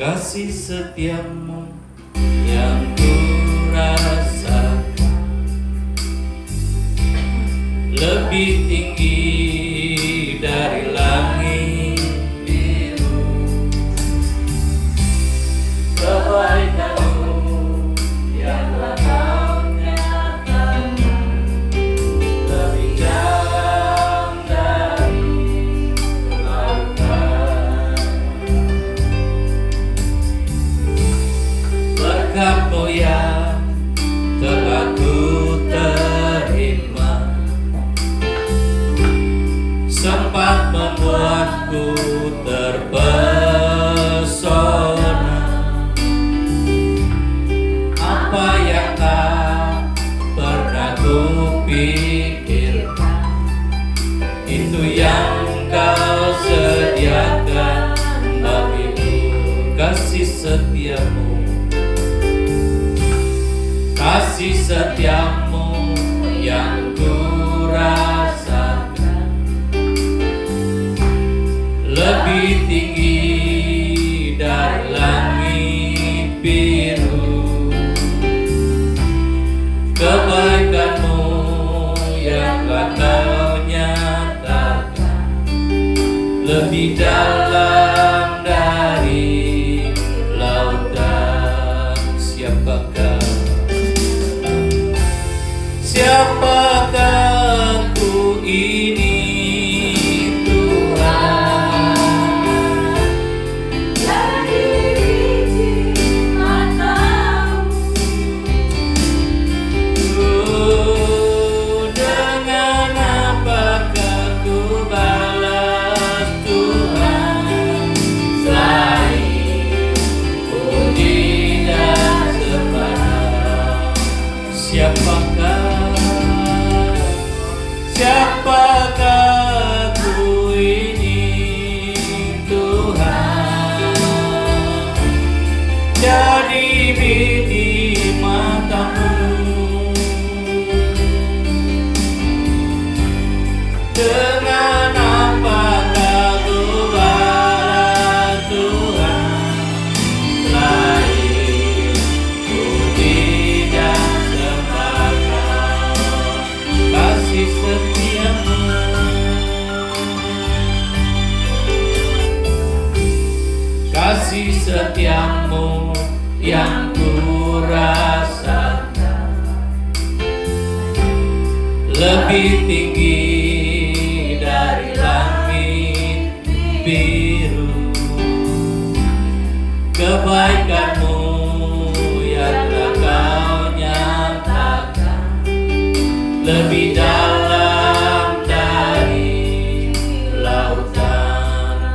Kasih setiamu yang ku rasakan lebih tinggi dari langit biru. Kebaikanmu yang telah kau nyatakan lebih dalam dari lautan. Berkat-Mu yang telah ku terima sempat membuatku terpesona. Apa yang tak pernah ku pikirkan, itu yang Kau sediakan bagiku. Kasih setiamu, kasih setiamu yang ku rasakan lebih tinggi dari langit biru. Kebaikan-Mu yang telah Kau nyatakan lebih dalam dari lautan. Siapakah aku ini, Tuhan? Dari biji matamu, Dengan apakah ku balas Tuhan selain puji dan sembah? Siapakah aku ini, Tuhan? Jadi biji matamu, dengan apakah ku balas Tuhan selain puji dan sembah Kau. Kasih setiamu, kasih setiamu yang ku rasakan lebih tinggi dari langit biru. Kebaikan-Mu yang telah Kau nyatakan lebih dalam dari lautan.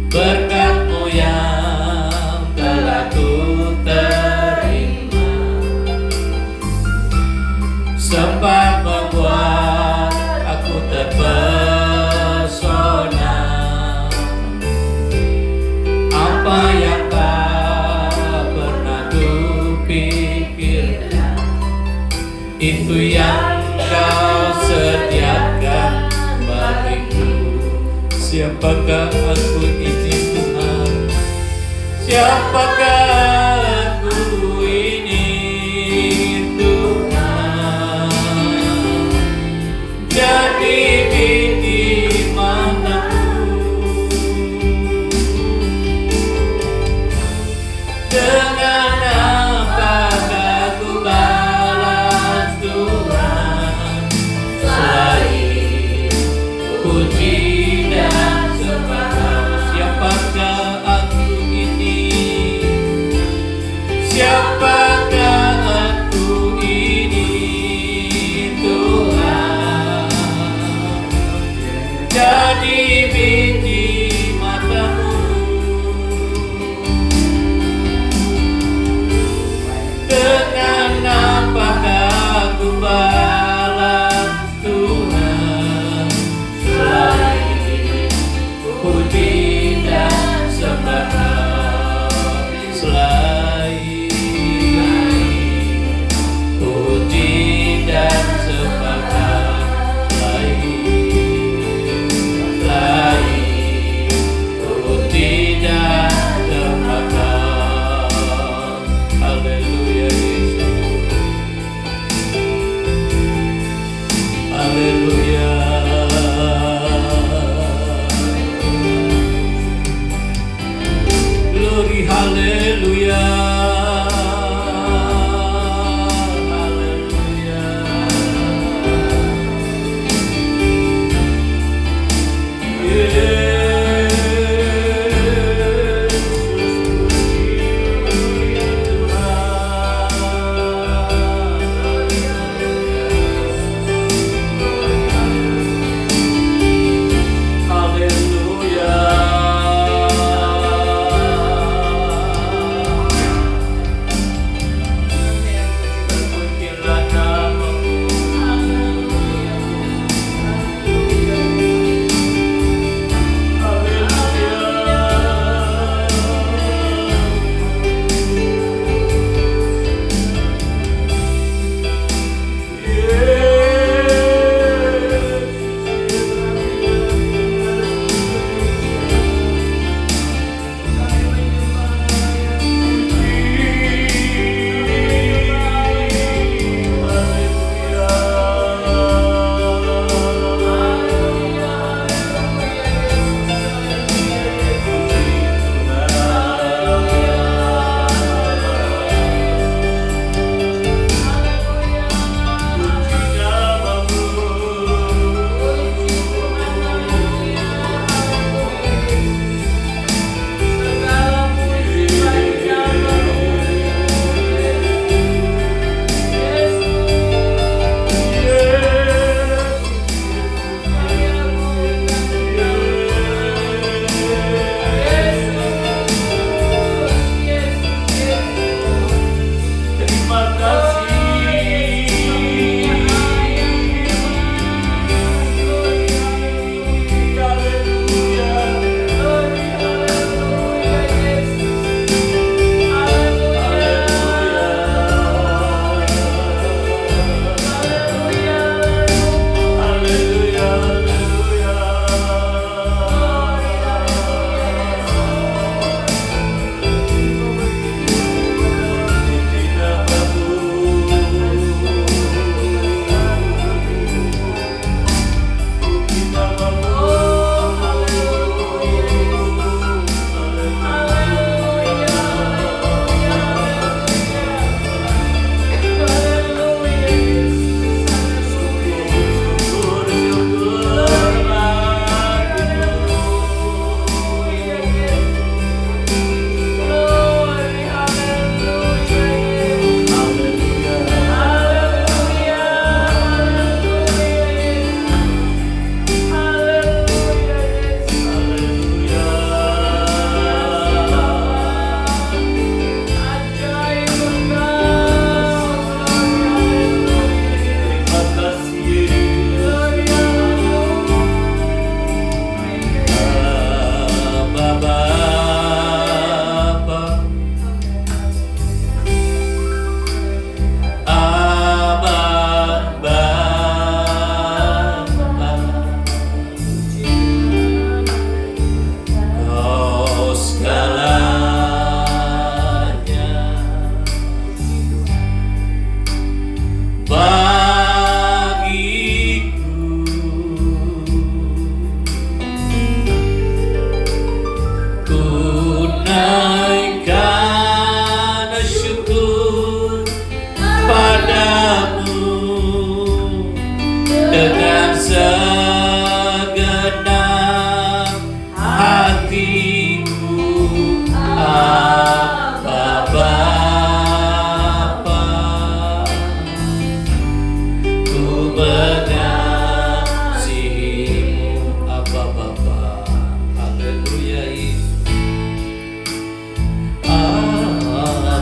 Berkat-Mu yang telah ku terima sempat membuat aku terpesona. Apa yang tak pernah ku pikirkan, itu yang Kau sediakan bagiku. Siapakah aku ini, Tuhan? Siapakah aku ini, Tuhan? Jadi biji matamu, dengan apakah ku balas Tuhan selain puji dan sembah Kau. Siapakah aku ini,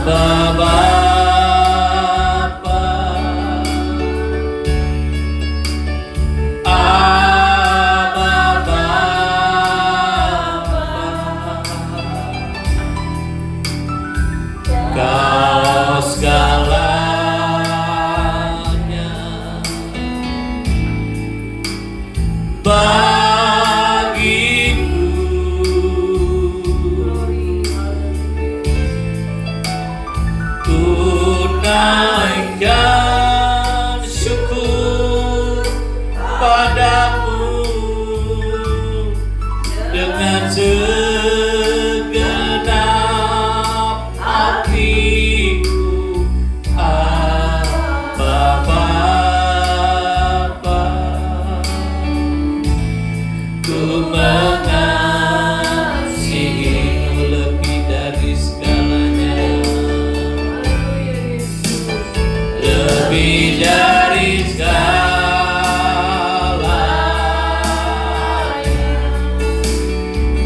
Kau segalanya bagiku, tunaikan syukur padamu dengan segenap hatiku. Bapa, ku mengasihimu lebih dari segalanya, lebih dari segalanya.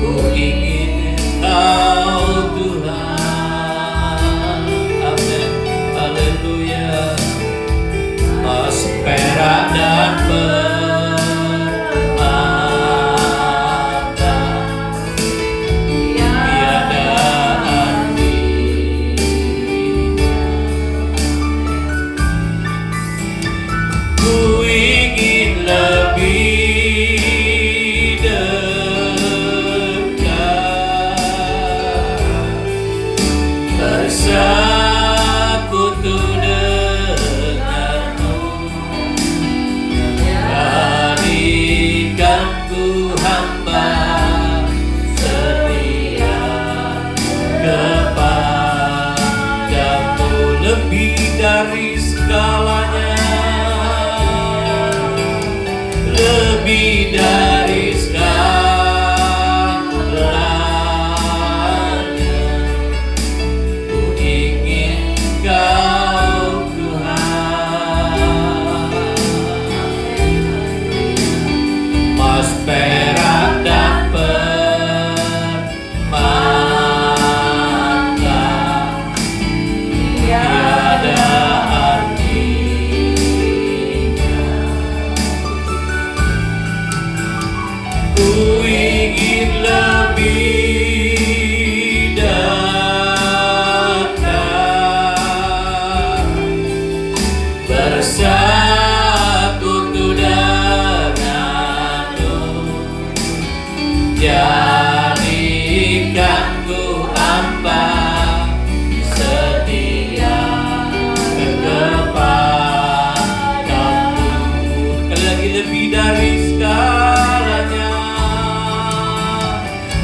Ku ingin Engkau Tuhan. Amin. Haleluya. Emas, perak dan permata tiada artinya. Ku ingin lebih dekat, bersekutu denganmu. Jadikan ku hamba setia kepadamu, lebih dari segalanya, lebih dari segalanya. Ku ingin Kau Tuhan. Emas, perak dan permata tiada artinya. Ku ingin lebih dekat, bersekutu denganmu. Jadikan ku hamba setia kepadamu. Sekali lagi, lebih dari segalanya,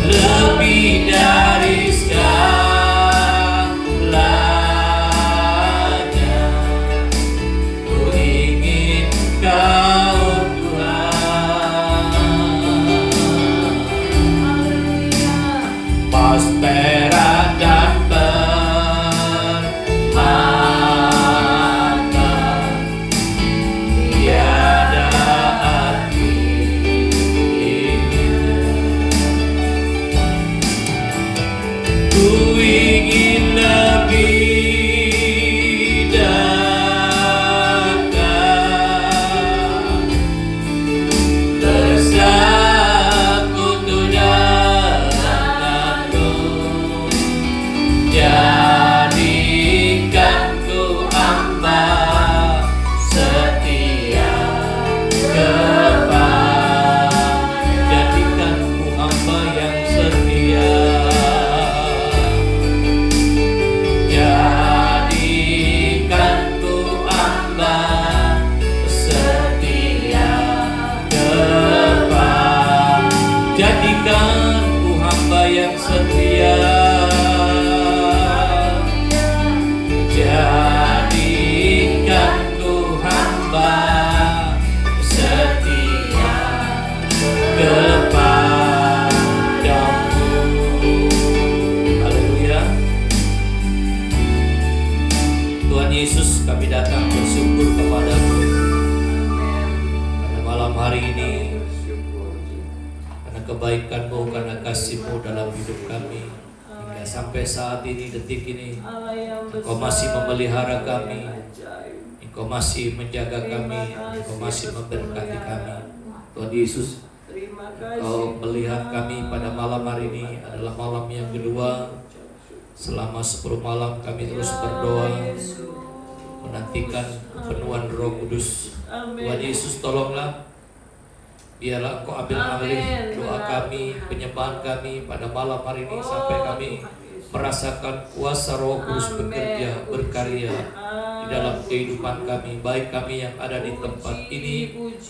lebih dari segalanya. Ku ingin Kau Tuhan. Emas, perak dan permata tiada artinya. Ku ingin lebih dekat, bersekutu denganmu. Jadikan ku hamba setia kepadamu. Jadikan ku hamba yang setia. Jadikan ku hamba setia kepadamu. Jadikan ku hamba yang setia. Jadikan ku hamba setia kepadamu. Haleluya. Tuhan Yesus, kami datang bersyukur kepadamu pada malam hari ini, karena kebaikan-Mu, karena kasih-Mu dalam hidup kami hingga sampai saat ini, detik ini, Allah yang Engkau besar, masih memelihara kami, yang ajaib. Engkau masih menjaga kami, Engkau masih memberkati kami. Tuhan Yesus, Terima kasih. Engkau melihat kami pada malam hari ini adalah malam yang kedua. Selama 10 malam kami terus berdoa, menantikan kepenuhan Roh Kudus. Tuhan Yesus, tolonglah, biarlah Engkau ambil alih doa kami, penyembahan kami pada malam hari ini, sampai kami merasakan kuasa Roh Kudus bekerja, berkarya di dalam kehidupan kami, baik kami yang ada di tempat ini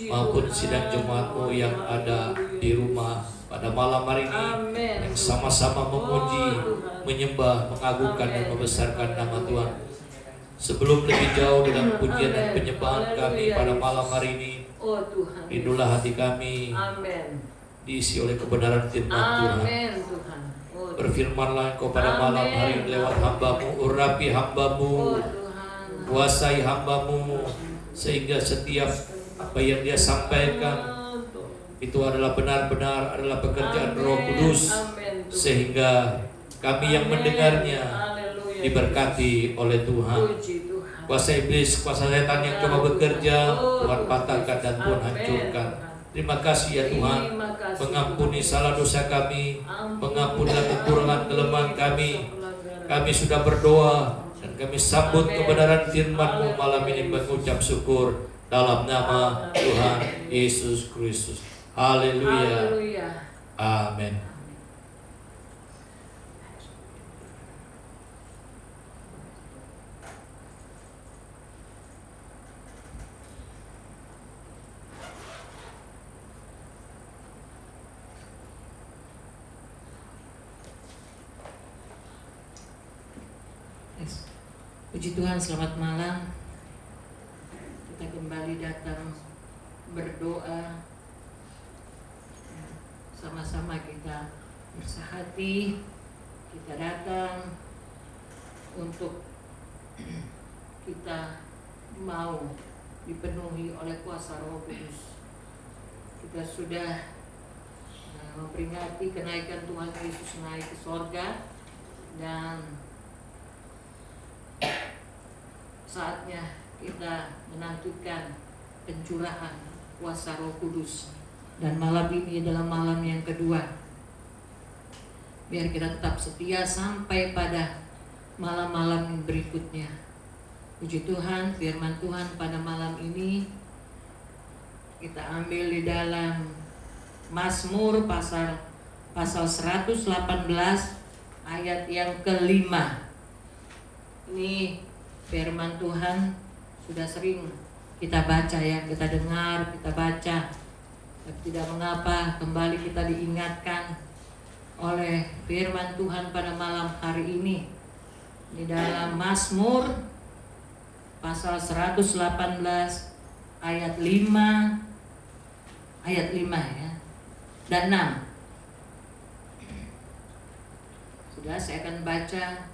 maupun sidang jemaat-Mu yang ada di rumah pada malam hari ini, yang sama-sama memuji, menyembah, mengagungkan dan membesarkan nama Tuhan. Sebelum lebih jauh dalam pujian dan penyembahan kami pada malam hari ini, Oh Tuhan, rindulah hati kami amin, diisi oleh kebenaran firman Tuhan. amin Tuhan. Oh Berfirmanlah Engkau pada malam hari ini lewat hamba-Mu, urapi hamba-Mu, Tuhan, kuasai hamba-Mu, sehingga setiap apa yang dia sampaikan itu adalah benar-benar adalah pekerjaan Roh Kudus, amin Tuhan. sehingga kami yang mendengarnya Haleluya. diberkati oleh Tuhan. Puji Tuhan. Kuasa iblis, kuasa setan yang coba bekerja, Tuhan patahkan dan Tuhan hancurkan. Terima kasih ya Tuhan, Terima kasih, mengampuni salah dosa kami, Ampun. mengampuni kekurangan kelemahan kami. Kami sudah berdoa dan kami sambut kebenaran firman-Mu malam ini mengucap syukur dalam nama Tuhan Yesus Kristus. Haleluya. Haleluya. Amin. Puji Tuhan, selamat malam. Kita kembali datang berdoa. Sama-sama kita bersahati. Kita datang untuk kita mau dipenuhi oleh kuasa Roh Kudus. Kita sudah memperingati kenaikan Tuhan Yesus naik ke sorga, dan saatnya kita menantikan pencurahan kuasa Roh Kudus. Dan malam ini adalah malam yang kedua. Biar kita tetap setia sampai pada malam-malam berikutnya. Puji Tuhan, firman Tuhan pada malam ini kita ambil di dalam Mazmur pasal 118 ayat yang kelima. Ini firman Tuhan sudah sering kita baca ya, kita dengar, kita baca. Tapi tidak mengapa kembali kita diingatkan oleh firman Tuhan pada malam hari ini. Di dalam Mazmur pasal 118 ayat 5 ya dan 6. Sudah, saya akan baca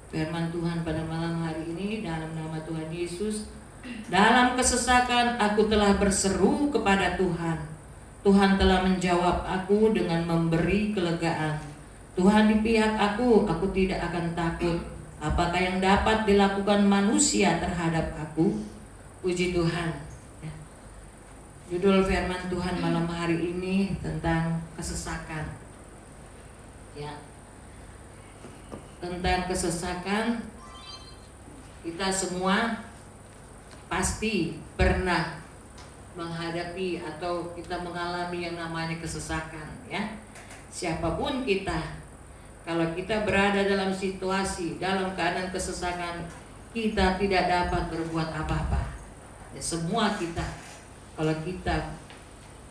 firman Tuhan pada malam hari ini dalam nama Tuhan Yesus. Dalam kesesakan aku telah berseru kepada Tuhan. Tuhan telah menjawab aku dengan memberi kelegaan. Tuhan di pihak aku tidak akan takut. Apakah yang dapat dilakukan manusia terhadap aku? Puji Tuhan. Ya. Judul firman Tuhan malam hari ini tentang kesesakan. Ya. Tentang kesesakan, kita semua pasti pernah menghadapi atau kita mengalami yang namanya kesesakan, ya. Siapapun kita, kalau kita berada dalam situasi, dalam keadaan kesesakan, kita tidak dapat berbuat apa-apa. Ya, semua kita, kalau kita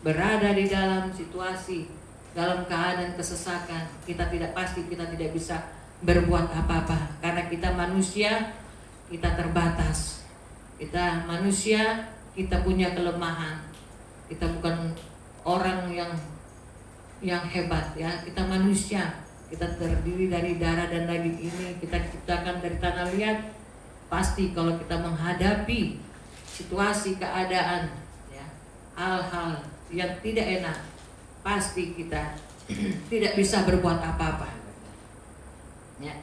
berada di dalam situasi, dalam keadaan kesesakan, kita tidak bisa berbuat apa-apa, karena kita manusia, kita terbatas. Kita manusia, kita punya kelemahan. Kita bukan orang yang hebat, ya. Kita manusia. Kita terdiri dari darah dan daging ini. Kita diciptakan dari tanah liat. Pasti kalau kita menghadapi situasi, keadaan, ya, hal-hal yang tidak enak, pasti kita tidak bisa berbuat apa-apa. Ya.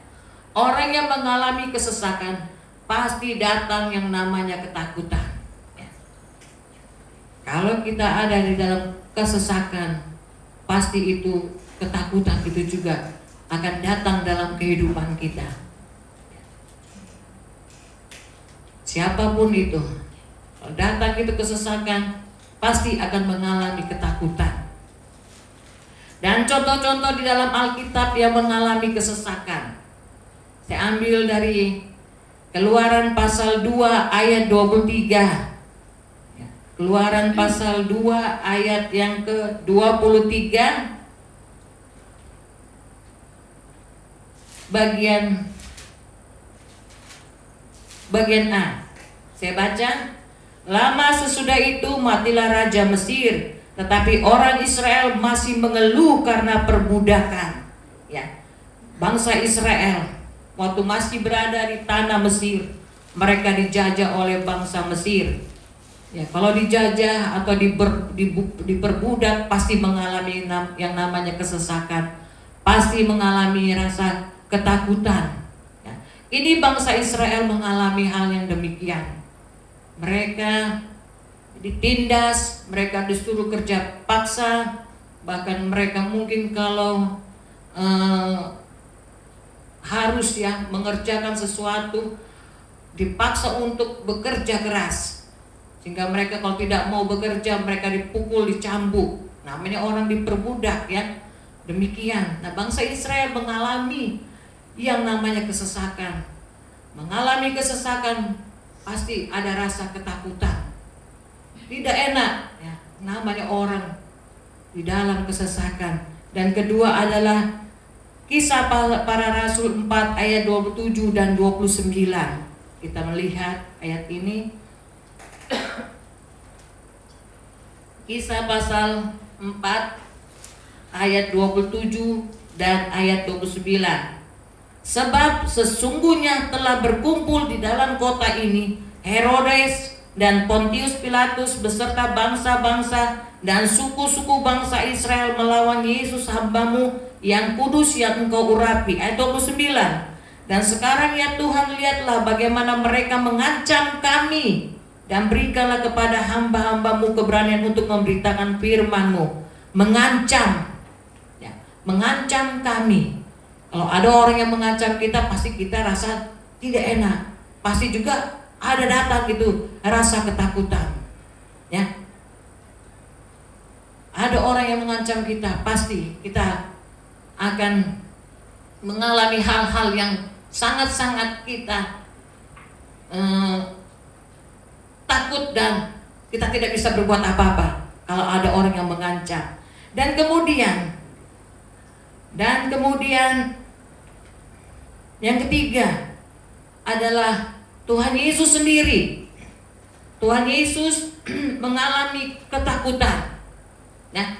Orang yang mengalami kesesakan pasti datang yang namanya ketakutan. Ya. Kalau kita ada di dalam kesesakan, pasti itu ketakutan itu juga akan datang dalam kehidupan kita. Siapapun itu, kalau datang itu kesesakan, pasti akan mengalami ketakutan. Dan contoh-contoh di dalam Alkitab yang mengalami kesesakan, saya ambil dari Keluaran pasal 2 ayat 23. Keluaran pasal 2 ayat yang ke-23, bagian A. Saya baca. Lama sesudah itu matilah Raja Mesir, tetapi orang Israel masih mengeluh karena perbudakan. Ya, bangsa Israel waktu masih berada di tanah Mesir, mereka dijajah oleh bangsa Mesir. Ya, kalau dijajah atau diperbudak pasti mengalami yang namanya kesesakan, pasti mengalami rasa ketakutan. Ya, ini bangsa Israel mengalami hal yang demikian. Mereka ditindas, mereka disuruh kerja paksa, bahkan mereka mungkin kalau harus ya mengerjakan sesuatu dipaksa untuk bekerja keras, sehingga mereka kalau tidak mau bekerja mereka dipukul, dicambuk, namanya orang diperbudak ya. Demikian. Nah, bangsa Israel mengalami yang namanya kesesakan. Mengalami kesesakan pasti ada rasa ketakutan, tidak enak ya, namanya orang di dalam kesesakan. Dan kedua adalah Kisah Para Rasul 4 ayat 27 dan 29. Kita melihat ayat ini. Kisah pasal 4 ayat 27 dan ayat 29. Sebab sesungguhnya telah berkumpul di dalam kota ini Herodes dan Pontius Pilatus beserta bangsa-bangsa dan suku-suku bangsa Israel melawan Yesus hamba-Mu yang kudus yang Engkau urapi. Ayat 29. Dan sekarang ya Tuhan, lihatlah bagaimana mereka mengancam kami, dan berikanlah kepada hamba-hamba-Mu keberanian untuk memberitakan firman-Mu. Mengancam ya, mengancam kami. Kalau ada orang yang mengancam kita, pasti kita rasa tidak enak. Pasti juga ada datang itu rasa ketakutan. Ya. Ada orang yang mengancam kita, pasti kita akan mengalami hal-hal yang sangat-sangat kita takut, dan kita tidak bisa berbuat apa-apa kalau ada orang yang mengancam. Dan kemudian yang ketiga adalah Tuhan Yesus sendiri. Tuhan Yesus mengalami ketakutan. Ya.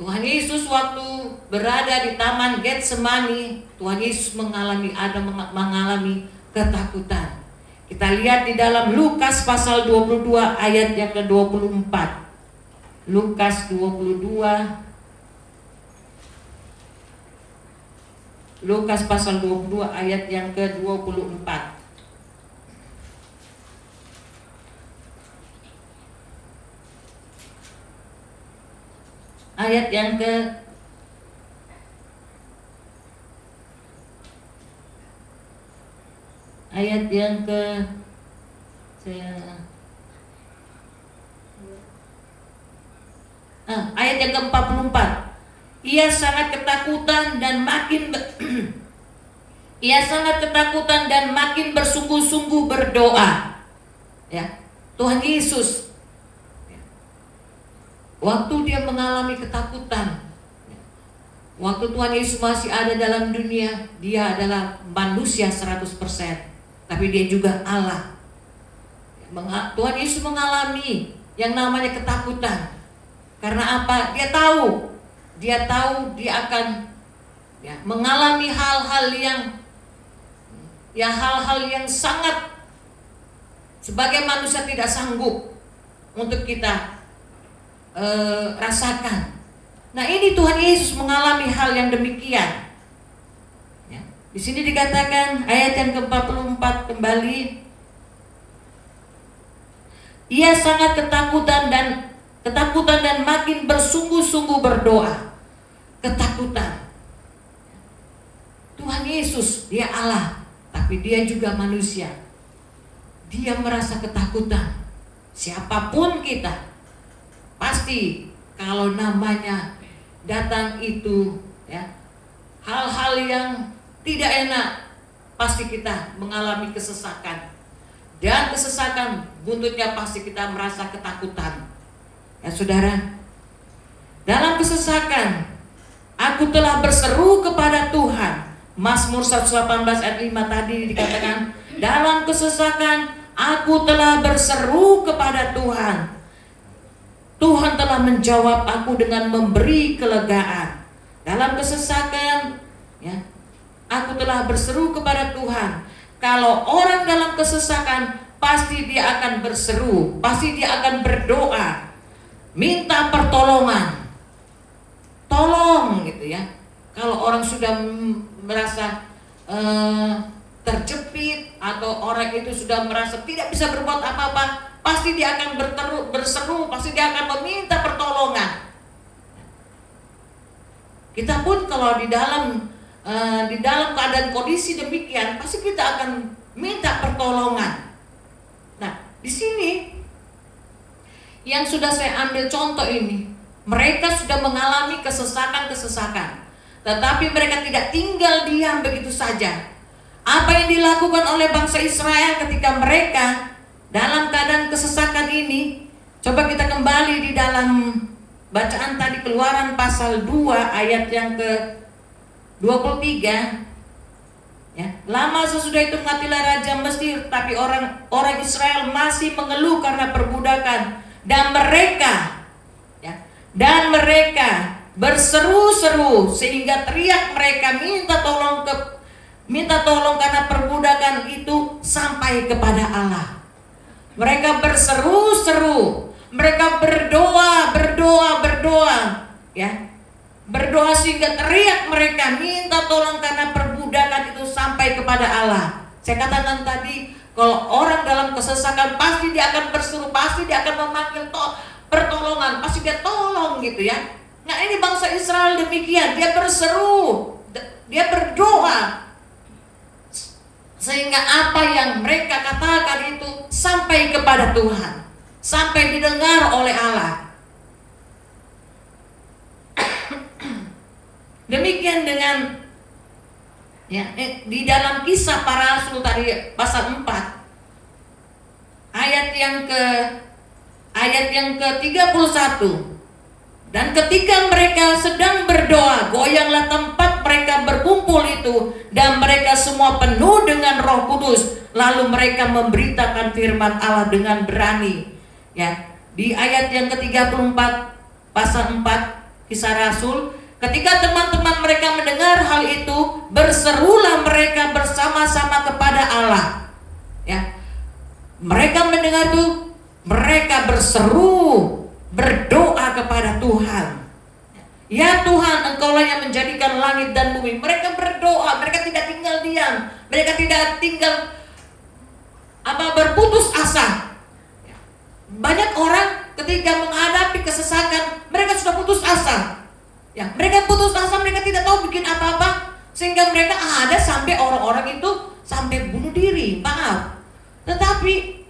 Tuhan Yesus waktu berada di Taman Getsemani, Tuhan Yesus mengalami ketakutan. Kita lihat di dalam Lukas pasal 22 ayat yang ke-24. Lukas 22. Lukas pasal 22 ayat yang ke-24. Ayat yang ke-44. Ia sangat ketakutan dan makin bersungguh-sungguh berdoa. Ya, Tuhan Yesus waktu dia mengalami ketakutan, waktu Tuhan Yesus masih ada dalam dunia, dia adalah manusia 100%, tapi dia juga Allah. Tuhan Yesus mengalami yang namanya ketakutan. Karena apa? Dia tahu dia akan ya, mengalami hal-hal yang sangat sebagai manusia tidak sanggup untuk kita rasakan. Nah, ini Tuhan Yesus mengalami hal yang demikian. Ya. Di sini dikatakan ayat yang ke-44 kembali. Ia sangat ketakutan dan makin bersungguh-sungguh berdoa. Ketakutan. Tuhan Yesus, dia Allah, tapi dia juga manusia. Dia merasa ketakutan. Siapapun kita, pasti kalau namanya datang itu ya, hal-hal yang tidak enak, pasti kita mengalami kesesakan. Dan kesesakan buntutnya pasti kita merasa ketakutan. Ya saudara, dalam kesesakan aku telah berseru kepada Tuhan. Mazmur 118 ayat 5 tadi dikatakan, dalam kesesakan aku telah berseru kepada Tuhan. Tuhan telah menjawab aku dengan memberi kelegaan. Dalam kesesakan ya, aku telah berseru kepada Tuhan. Kalau orang dalam kesesakan, pasti dia akan berseru, pasti dia akan berdoa, minta pertolongan, tolong gitu ya. Kalau orang sudah merasa terjepit atau orang itu sudah merasa tidak bisa berbuat apa-apa, pasti dia akan berseru, pasti dia akan meminta pertolongan. Kita pun kalau di dalam keadaan kondisi demikian, pasti kita akan minta pertolongan. Nah, di sini yang sudah saya ambil contoh ini, mereka sudah mengalami kesesakan, tetapi mereka tidak tinggal diam begitu saja. Apa yang dilakukan oleh bangsa Israel ketika mereka dalam keadaan kesesakan ini? Coba kita kembali di dalam bacaan tadi, Keluaran pasal 2 ayat yang ke-23 ya. Lama sesudah itu matilah raja Mesir, tapi orang Israel masih mengeluh karena perbudakan, dan mereka berseru-seru sehingga teriak mereka minta tolong karena perbudakan itu sampai kepada Allah. Mereka berseru-seru, mereka berdoa ya. Berdoa sehingga teriak mereka minta tolong karena perbudakan itu sampai kepada Allah. Saya katakan tadi, kalau orang dalam kesesakan pasti dia akan berseru, pasti dia akan memanggil pertolongan, pasti dia tolong gitu ya. Nah, ini bangsa Israel demikian, dia berseru, dia berdoa, sehingga apa yang mereka katakan itu sampai kepada Tuhan, sampai didengar oleh Allah. Demikian dengan ya, di dalam Kisah Para Rasul tadi pasal 4 ayat yang ke-31. Dan ketika mereka sedang berdoa, goyanglah tempat mereka berkumpul itu, dan mereka semua penuh dengan Roh Kudus. Lalu mereka memberitakan firman Allah dengan berani. Ya, di ayat yang ke-34 pasal 4 Kisah Rasul, ketika teman-teman mereka mendengar hal itu, berserulah mereka bersama-sama kepada Allah. Ya, mereka mendengar itu, mereka berseru, berdoa kepada Tuhan. Ya Tuhan, Engkaulah yang menjadikan langit dan bumi. Mereka berdoa, mereka tidak tinggal diam, mereka tidak tinggal berputus asa. Banyak orang ketika menghadapi kesesakan, mereka sudah putus asa. Ya, mereka putus asa, mereka tidak tahu bikin apa-apa, sehingga mereka ada sampai orang-orang itu sampai bunuh diri. Maaf. Tetapi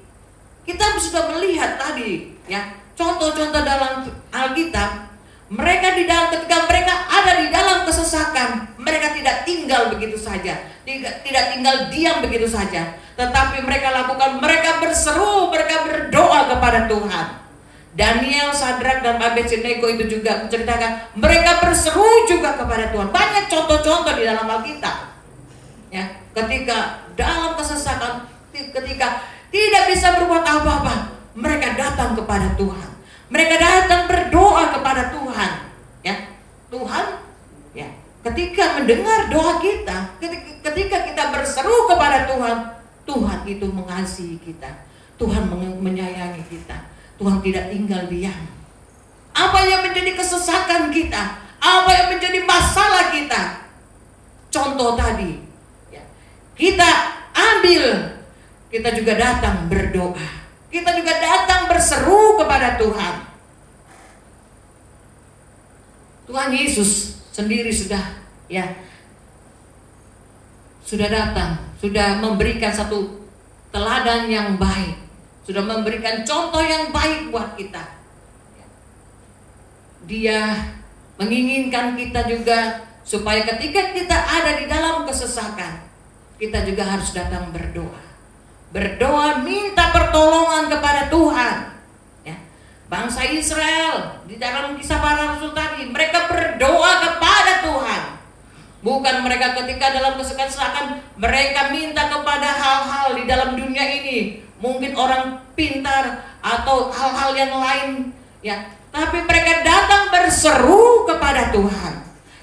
kita sudah melihat tadi, ya, contoh-contoh dalam Alkitab, mereka ketika mereka ada di dalam kesesakan, mereka tidak tinggal begitu saja, tidak tinggal diam begitu saja, tetapi mereka berseru, mereka berdoa kepada Tuhan. Daniel, Sadrak, dan Abednego itu juga menceritakan mereka berseru juga kepada Tuhan. Banyak contoh-contoh di dalam Alkitab. Ya, ketika dalam kesesakan, ketika tidak bisa berbuat apa-apa, mereka datang kepada Tuhan. Mereka datang berdoa kepada Tuhan. Ya, Tuhan, ya, ketika mendengar doa kita, ketika kita berseru kepada Tuhan, Tuhan itu mengasihi kita. Tuhan menyayangi kita. Tuhan tidak tinggal diam. Apa yang menjadi kesesakan kita, apa yang menjadi masalah kita, contoh tadi, kita ambil, kita juga datang berdoa. Kita juga datang berseru kepada Tuhan. Tuhan Yesus sendiri sudah datang, sudah memberikan satu teladan yang baik, sudah memberikan contoh yang baik buat kita. Dia menginginkan kita juga supaya ketika kita ada di dalam kesesakan, kita juga harus datang berdoa. Berdoa minta pertolongan kepada Tuhan. Ya. Bangsa Israel di dalam kisah para rasul tadi, mereka berdoa kepada Tuhan. Bukan mereka ketika dalam kesesakan mereka minta kepada hal-hal di dalam dunia ini, mungkin orang pintar atau hal-hal yang lain, ya. Tapi mereka datang berseru kepada Tuhan.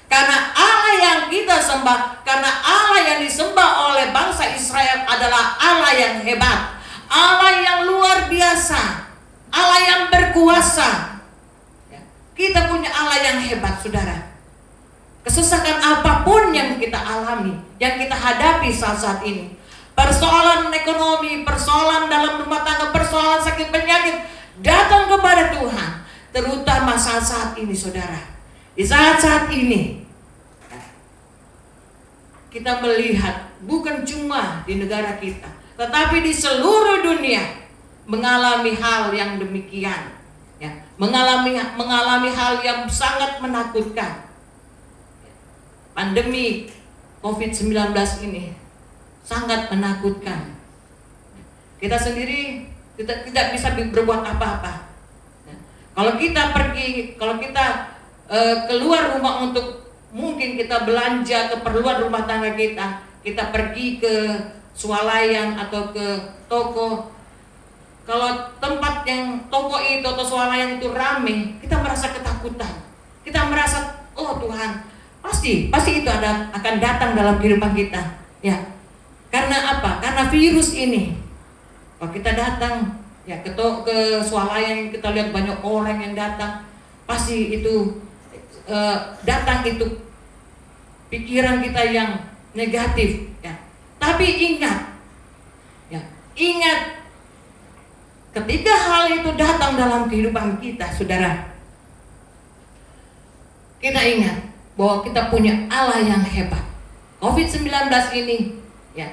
Karena Allah yang kita sembah, karena Allah yang disembah oleh bangsa Israel adalah Allah yang hebat, Allah yang luar biasa, Allah yang berkuasa. Kita punya Allah yang hebat, saudara. Kesesakan apapun yang kita alami, yang kita hadapi saat ini, persoalan ekonomi, persoalan dalam rumah tangga, persoalan sakit penyakit, datang kepada Tuhan. Terutama saat-saat ini, saudara. Di saat-saat ini kita melihat bukan cuma di negara kita, tetapi di seluruh dunia mengalami hal yang demikian, ya, mengalami hal yang sangat menakutkan. Pandemi COVID-19 ini sangat menakutkan. Kita sendiri tidak bisa berbuat apa-apa. Kalau kita pergi, kalau kita keluar rumah untuk mungkin kita belanja keperluan rumah tangga kita pergi ke swalayan atau ke toko. Kalau tempat yang toko itu atau swalayan itu rame, kita merasa ketakutan. Kita merasa, oh Tuhan, pasti itu akan datang dalam kehidupan kita. Ya, karena apa? Karena virus ini. Kalau kita datang, ya ke swalayan kita lihat banyak orang yang datang, pasti itu datang itu pikiran kita yang negatif, ya. Tapi ingat, ketika hal itu datang dalam kehidupan kita, saudara, kita ingat bahwa kita punya Allah yang hebat. COVID-19 ini, ya,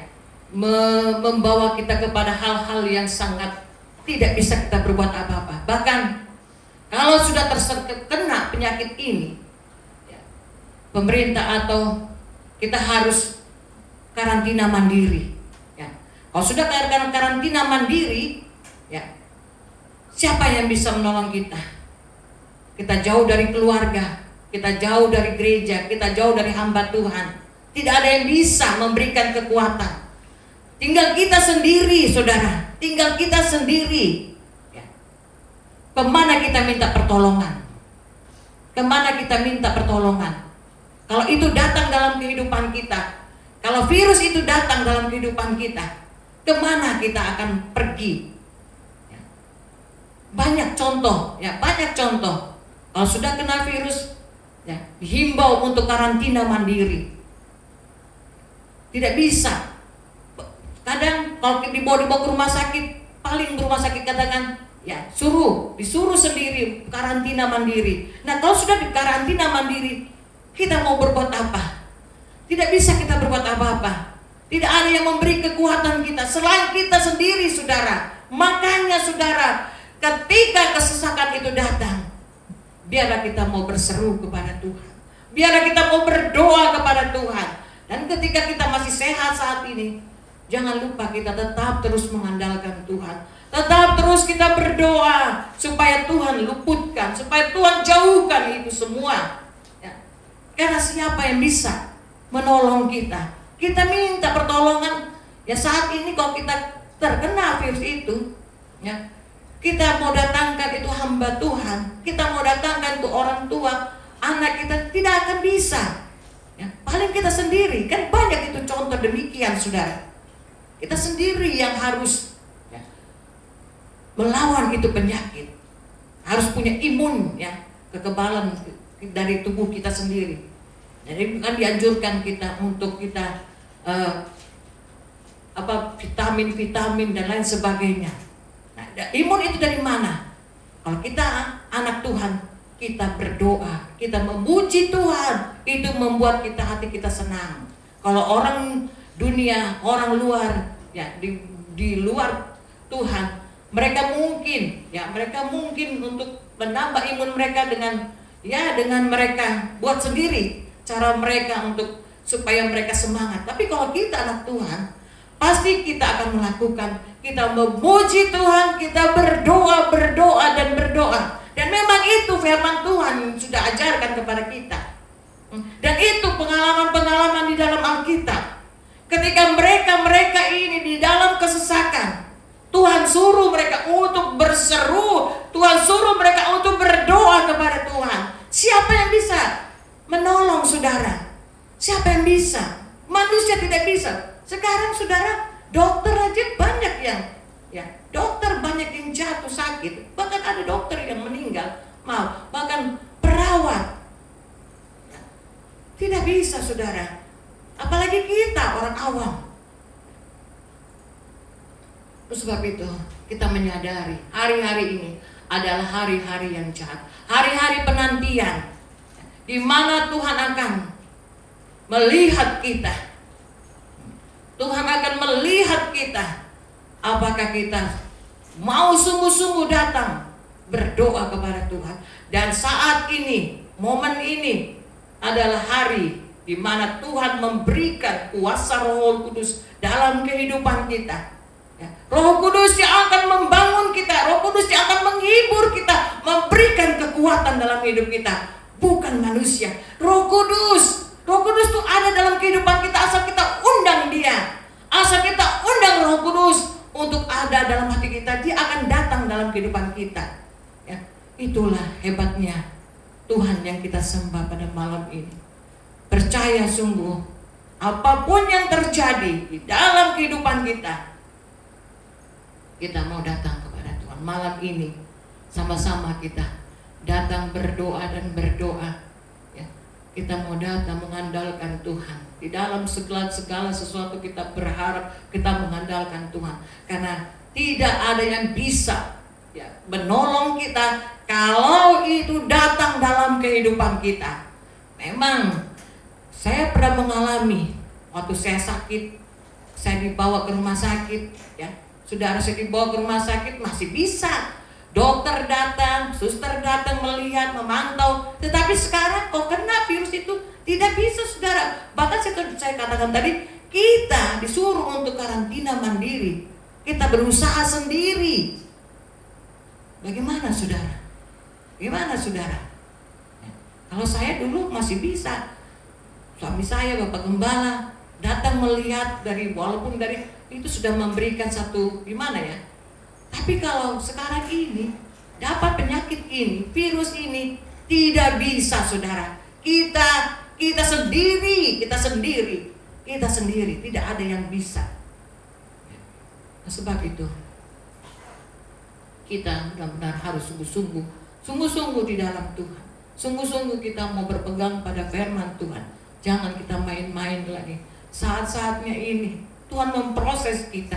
membawa kita kepada hal-hal yang sangat tidak bisa kita berbuat apa-apa. Bahkan kalau sudah terkena penyakit ini, ya, pemerintah atau kita harus karantina mandiri. Ya. Kalau sudah karantina mandiri, ya, siapa yang bisa menolong kita? Kita jauh dari keluarga, kita jauh dari gereja, kita jauh dari hamba Tuhan. Tidak ada yang bisa memberikan kekuatan. Tinggal kita sendiri, saudara. Tinggal kita sendiri. Ya. Kemana kita minta pertolongan? Kemana kita minta pertolongan? Kalau itu datang dalam kehidupan kita, kalau virus itu datang dalam kehidupan kita, kemana kita akan pergi? Ya. Banyak contoh, ya, banyak contoh. Kalau sudah kena virus, ya, dihimbau untuk karantina mandiri. Tidak bisa. Kadang kalau dibawa ke rumah sakit, paling rumah sakit katakan, ya disuruh sendiri karantina mandiri. Nah kalau sudah di karantina mandiri, kita mau berbuat apa? Tidak bisa kita berbuat apa-apa. Tidak ada yang memberi kekuatan kita selain kita sendiri, saudara. Makanya saudara, ketika kesesakan itu datang, biarlah kita mau berseru kepada Tuhan. Biarlah kita mau berdoa kepada Tuhan. Dan ketika kita masih sehat saat ini, jangan lupa kita tetap terus mengandalkan Tuhan. Tetap terus kita berdoa supaya Tuhan luputkan, supaya Tuhan jauhkan itu semua. Ya. Karena siapa yang bisa menolong kita? Kita minta pertolongan. Ya saat ini kalau kita terkena virus itu, ya, kita mau datangkan itu hamba Tuhan, kita mau datangkan itu orang tua, anak kita tidak akan bisa. Ya, paling kita sendiri, kan banyak itu contoh demikian, saudara. Kita sendiri yang harus, ya, melawan itu penyakit. Harus punya imun, ya, kekebalan dari tubuh kita sendiri. Jadi bukan dianjurkan kita untuk kita vitamin-vitamin dan lain sebagainya. Nah, imun itu dari mana? Kalau kita anak Tuhan, kita berdoa, kita memuji Tuhan, itu membuat hati kita senang. Kalau orang dunia, orang luar, ya di luar Tuhan, mereka mungkin untuk menambah imun mereka dengan mereka buat sendiri cara mereka supaya mereka semangat. Tapi kalau kita anak Tuhan, pasti kita akan melakukan, kita memuji Tuhan, kita berdoa dan berdoa. Dan memang itu firman Tuhan yang sudah ajarkan kepada kita. Dan itu pengalaman-pengalaman di dalam Alkitab. Ketika mereka ini di dalam kesesakan, Tuhan suruh mereka untuk berseru, Tuhan suruh mereka untuk berdoa kepada Tuhan. Siapa yang bisa menolong saudara? Siapa yang bisa? Manusia tidak bisa. Sekarang saudara, dokter aja banyak yang dokter banyak yang jatuh sakit, bahkan ada dokter yang meninggal, bahkan perawat. Tidak bisa saudara, apalagi kita orang awam. Sebab itu kita menyadari hari-hari ini adalah hari-hari yang jahat, hari-hari penantian, di mana Tuhan akan melihat kita. Tuhan akan melihat kita, apakah kita mau sungguh-sungguh datang berdoa kepada Tuhan. Dan saat ini, momen ini adalah hari di mana Tuhan memberikan kuasa Roh Kudus dalam kehidupan kita. Roh Kudus yang akan membangun kita, Roh Kudus yang akan menghibur kita, memberikan kekuatan dalam hidup kita. Bukan manusia, Roh Kudus itu ada dalam kehidupan kita asal kita undang Dia. Asal kita undang Roh Kudus untuk ada dalam hati kita, Dia akan datang dalam kehidupan kita. Ya, itulah hebatnya Tuhan yang kita sembah pada malam ini. Percaya sungguh, apapun yang terjadi di dalam kehidupan kita, kita mau datang kepada Tuhan malam ini. Sama-sama kita datang berdoa dan berdoa. Ya, kita mau datang mengandalkan Tuhan. Di dalam segala sesuatu kita berharap, kita mengandalkan Tuhan. Karena tidak ada yang bisa menolong kita kalau itu datang dalam kehidupan kita. Memang saya pernah mengalami waktu saya sakit, saya dibawa ke rumah sakit, ya. Saudara, saya dibawa ke rumah sakit masih bisa. Dokter datang, suster datang melihat, memantau. Tetapi sekarang kok kena virus itu tidak bisa saudara. Bahkan saya katakan tadi, kita disuruh untuk karantina mandiri. Kita berusaha sendiri. Bagaimana saudara? Gimana saudara? Kalau saya dulu masih bisa. Suami saya, Bapak Gembala, datang melihat walaupun itu sudah memberikan satu gimana ya. Tapi kalau sekarang ini dapat penyakit ini, virus ini tidak bisa saudara. Kita sendiri, tidak ada yang bisa. Sebab itu kita benar-benar harus sungguh-sungguh di dalam Tuhan. Sungguh-sungguh kita mau berpegang pada firman Tuhan. Jangan kita main-main lagi. Saat-saatnya ini Tuhan memproses kita.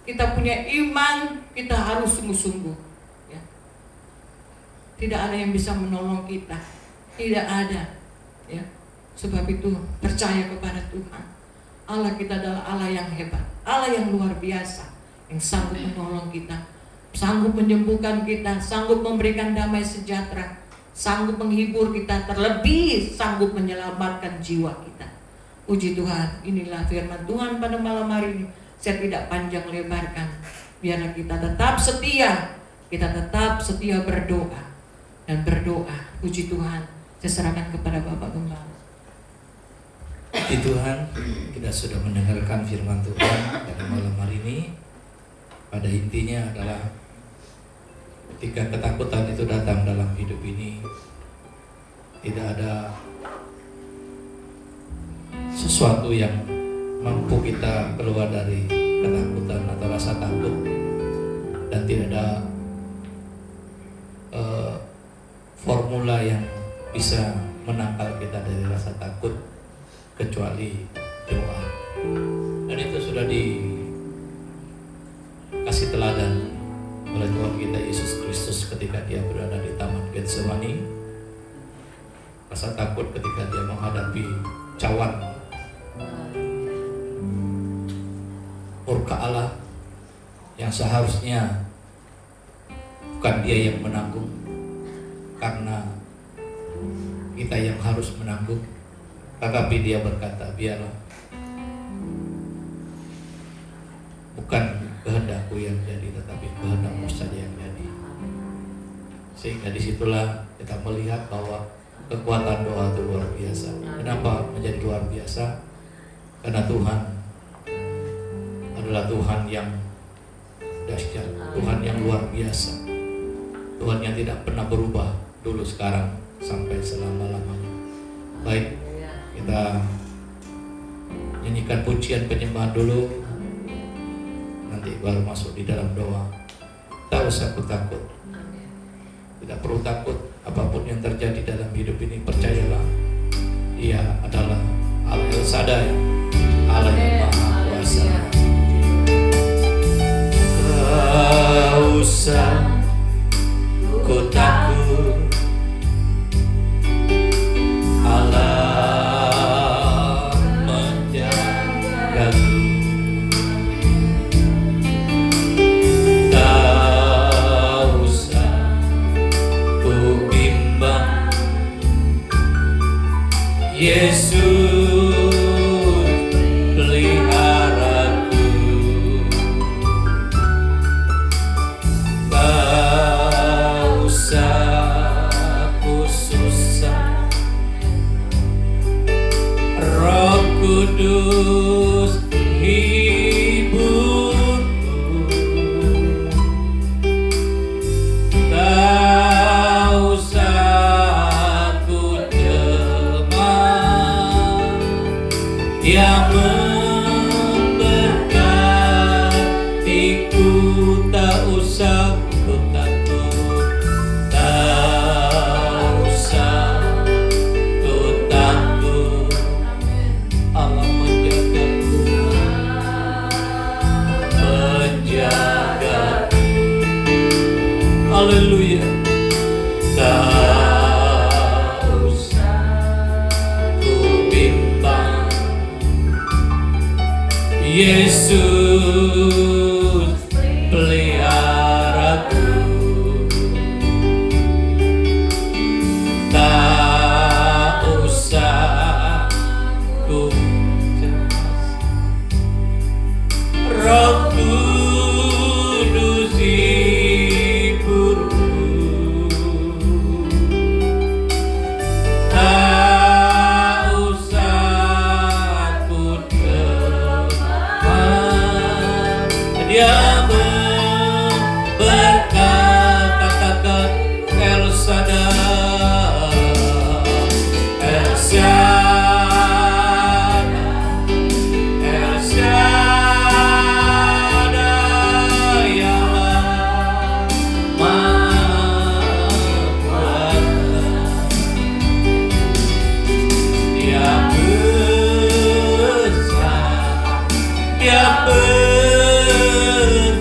Kita punya iman, kita harus sungguh-sungguh. Ya. Tidak ada yang bisa menolong kita. Tidak ada. Ya. Sebab itu percaya kepada Tuhan. Allah kita adalah Allah yang hebat, Allah yang luar biasa, yang sanggup menolong kita, sanggup menyembuhkan kita, sanggup memberikan damai sejahtera, sanggup menghibur kita, terlebih sanggup menyelamatkan jiwa kita. Puji Tuhan, inilah firman Tuhan pada malam hari ini. Saya tidak panjang lebarkan, biarlah kita tetap setia berdoa dan berdoa. Puji Tuhan, saya serahkan kepada Bapak Gembala. Puji Tuhan, kita sudah mendengarkan firman Tuhan pada malam hari ini. Pada intinya adalah ketika ketakutan itu datang dalam hidup ini, tidak ada sesuatu yang mampu kita keluar dari ketakutan atau rasa takut, dan tidak ada formula yang bisa menangkal kita dari rasa takut kecuali doa. Dan itu sudah dia berada di Taman Getsemani, rasa takut ketika dia menghadapi cawan murka Allah yang seharusnya bukan dia yang menanggung, karena kita yang harus menanggung. Tetapi dia berkata, biarlah, bukan kehendakku yang jadi, tetapi kehendakmu saja yang jadi. Sehingga disitulah kita melihat bahwa kekuatan doa itu luar biasa. Kenapa menjadi luar biasa? Karena Tuhan adalah Tuhan yang dahsyat, Tuhan yang luar biasa, Tuhan yang tidak pernah berubah dulu, sekarang, sampai selama-lamanya. Baik, kita nyanyikan pujian penyembahan dulu, nanti baru masuk di dalam doa. Tak usah takut, tidak perlu takut apapun yang terjadi dalam hidup ini. Percayalah, Dia adalah Allah El Shaddai, Allah yang Maha Kuasa. Tak usah ku takut, Allah menjagaku. Tak usah ku bimbang, Yesus peliharaku. Tak usah ku susah, Roh Kudus hiburku. Tak usah ku cemas, Dia memberkatiku. Tak usah ku takut, tak usah ku takut, Allah menjagaku, menjagaku. Haleluya. Tak usah ku bimbang, Yesus peliharaku. Tak usah ku cemas, Roh Kudus hiburku. Tak usah ku cemas, Dia berkat. Katakan El Shaddai, El Shaddai, El Shaddai, Allah Maha Kuasa. Dia besar, Dia besar.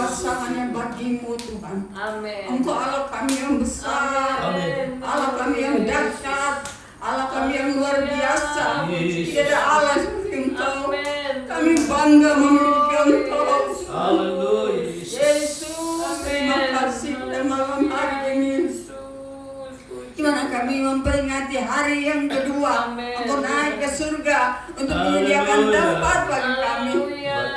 kuasa hanya bagimu Tuhan. Amin. Engkau Allah kami yang besar, Amin. Allah kami yang dahsyat, Allah kami yang luar biasa. Yesus. Tidak ada Allah seperti Engkau. Amin. Kami bangga memiliki Engkau. Haleluya. Yesus. Terima kasih pada malam hari ini. Di mana kami memperingati hari yang kedua. Amin. Engkau naik ke surga untuk menyediakan tempat bagi kami.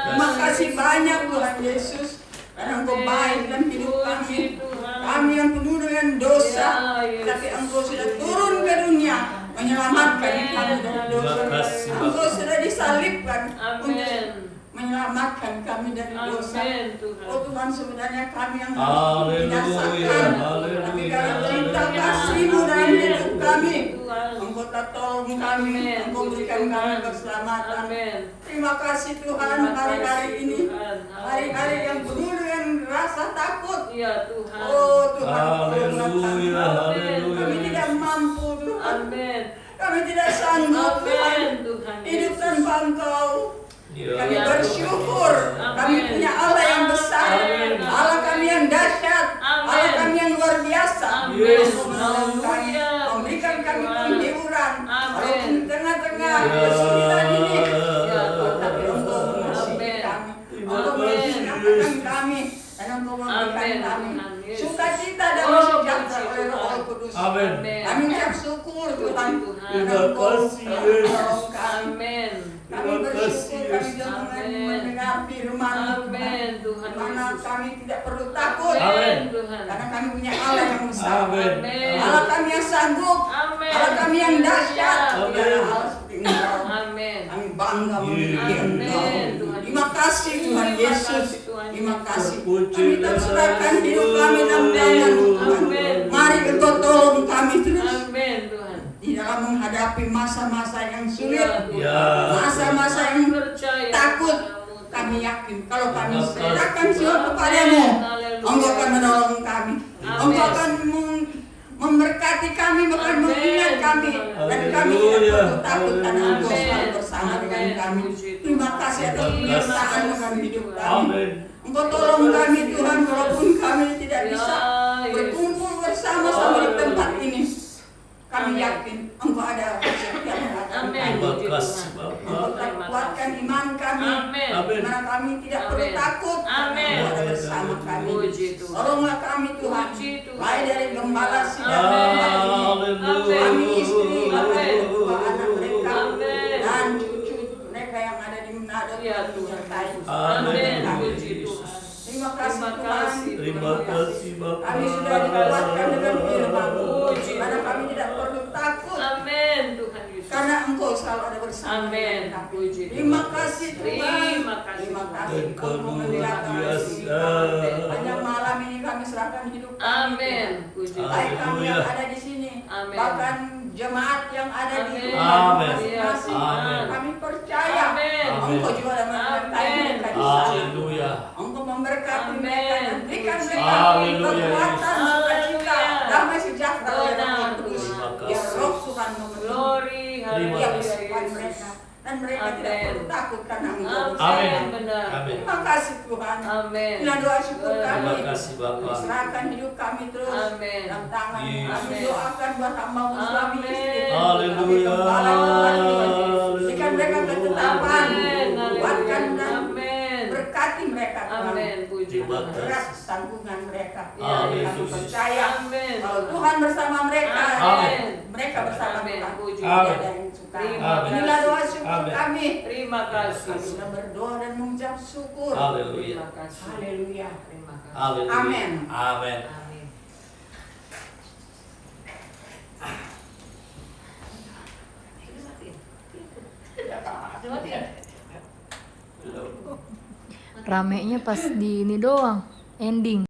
Terima kasih banyak Tuhan Yesus. Karena Engkau baik dalam hidup kami. Kami yang penuh dengan dosa, tapi Engkau sudah turun ke dunia menyelamatkan kami dari dosa. Terima kasih, Bapak. Engkau sudah disalibkan untuk Amin. menyelamatkan kami dari dosa. Amin, Tuhan. Oh Tuhan, sebenarnya kami yang harus Haleluya, dibinasakan, haleluya, tapi karena cinta haleluya. kasih-Mu dalam hidup kami, Tuhan. Engkau telah tolong kami, Amin. Engkau berikan kami keselamatan. Amin. Terima kasih Tuhan hari-hari ini, hari-hari yang penuh dengan rasa takut. Ya Tuhan. Oh Tuhan, Haleluya, tolonglah kami. haleluya. Kami tidak mampu Tuhan, Amin. kami tidak sanggup Tuhan, Amin, Tuhan hidup Yesus. tanpa Engkau. Ya, Kami Ya, bersyukur, Tuhan. kami Amin. punya Allah yang besar, Amin. Allah kami yang dahsyat, Amin. Allah kami yang luar biasa. Amin. Engkau menolong kami, Haleluya. memberikan kami Tuhan. penghiburan, Amin. walaupun di tengah-tengah Ya. kesulitan ini. Ya, Tapi Tuhan. Engkau mengasihi Amin. kami, Terima Engkau kasih, menyenangkan kami, dan Engkau memberikan Amin, kami Tuhan Yesus. sukacita dan Oh, sejahtera puji oleh Roh Tuhan. Kudus. Amin. Kami ucap syukur Tuhan, Puji Tuhan. karena Terima Engkau kasih, telah Yesus. menolong kami. Amin. Kami Terima bersyukur kasih, kami Yesus. jangan Amin. mendengar firman Amin, Tuhan Mana Yesus. kami tidak perlu takut Amin. Tuhan. karena kami punya Allah yang besar. Amin. Amin. Allah kami yang sanggup, Amin. Allah kami yang dahsyat. Amin. Tidak ada Allah seperti Engkau. Amin. Kami bangga memiliki Amin. Engkau. Tuhan. Terima kasih Tuhan Terima Yesus. kasih, Tuhan. Terima kasih. Terpuji Kami terserahkan hidup kami dalam Amin. tangan Tuhan. Amin. Mari Engkau tolong kami terus Amin, Tuhan. di dalam menghadapi masa-masa yang sulit. Ya, Tuhan. Ya. Masa-masa yang Percaya takut. kepadamu, Tuhan. Kami yakin kalau kami Terima kasih. serahkan semua kepadamu, Haleluya. Engkau akan menolong kami. Amin. Engkau akan memberkati kami, akan Amin. mengingat kami, dan kami tidak Haleluya. perlu takut karena Engkau Amin. selalu bersama dengan Amin. kami. Puji Tuhan. Terima kasih atas Terima penyertaan kasih. dalam hidup kami. Amin. Engkau tolong kami Tuhan, walaupun kami tidak Ya, bisa Yesus. berkumpul bersama-sama di tempat ini. Kami yakin Engkau ada setiap hadapan Amin. kami. Terima Puji kasih, Tuhan. Bapak. Engkau telah kuatkan iman kami. Amin. Amin. Karena kami tidak perlu Amin. takut. Amin. Engkau ada bersama kami. Puji Tuhan. Tolonglah kami Tuhan. Puji Tuhan. Baik dari gembala sidang Amin. tempat ini. Haleluya. Kami istri, Amin. dua anak mereka, Amin. dan cucu mereka yang ada di Manado. Ya, Tuhan Tuhan. sertai. Amin. Kami. Puji Tuhan. Terima kasih Terima Tuhan. kasih. Terima kasih, Bapak. Kami sudah dikuatkan dengan firman. Puji Karena Tuhan. kami tidak perlu takut. Amin, Tuhan Yesus. Karena Engkau selalu ada bersama Amin. dengan kami. Puji Tuhan. Terima kasih Tuhan. Terima kasih. Terima kasih. Engkau Engkau luar membedakan biasa. Panjang malam ini kami serahkan hidup kami. Amin. Puji Amin. Baik Tuhan. kami yang Haleluya. ada di sini, Amin. bahkan jemaat yang ada di Amin. rumah Amin. masing-masing. Amin. Kami percaya Amin. Engkau juga ada menyertai Amin. mereka di sana. Haleluya. Engkau memberkati Amin. mereka dan berikan Puji. mereka Haleluya. kekuatan, sukacita, Haleluya. damai sejahtera oleh Benar, Roh Kudus. Tuhan. Biar Roh Tuhan memenuhi Glory. Terima yang Haleluya, kehidupan Yesus. mereka, dan mereka Amin. tidak perlu takut karena Engkau Amin. bersama. Amin. Benar. Amin. Terima kasih Tuhan. Amin. Inilah doa syukur Benar. kami. Terima kasih, Bapak. Serahkan hidup kami terus Amin. dalam tangan. Yes. Kami Amin. doakan buat hamba-Mu suami Amin. istri. Haleluya. Kami gembala tempat ini. Haleluya. Berikan mereka ketetapan. Amin. Kuatkan dan Amin. berkati mereka Tuhan. Amin. Puji Terima Tuhan. Berat tanggungan mereka. Amin. Kami percaya Amin. kalau Tuhan bersama mereka, Amin. mereka bersama Amin. Tuhan. Puji Tidak Amin. ada yang suka. Terima Inilah kasih. doa syukur Amin. kami. Terima kasih. Kami sudah berdoa dan mengucap syukur. Haleluya. Terima kasih. Haleluya. Terima kasih. Haleluya. Amin. Amin. Amin. Ramenya pas di ini doang, ending.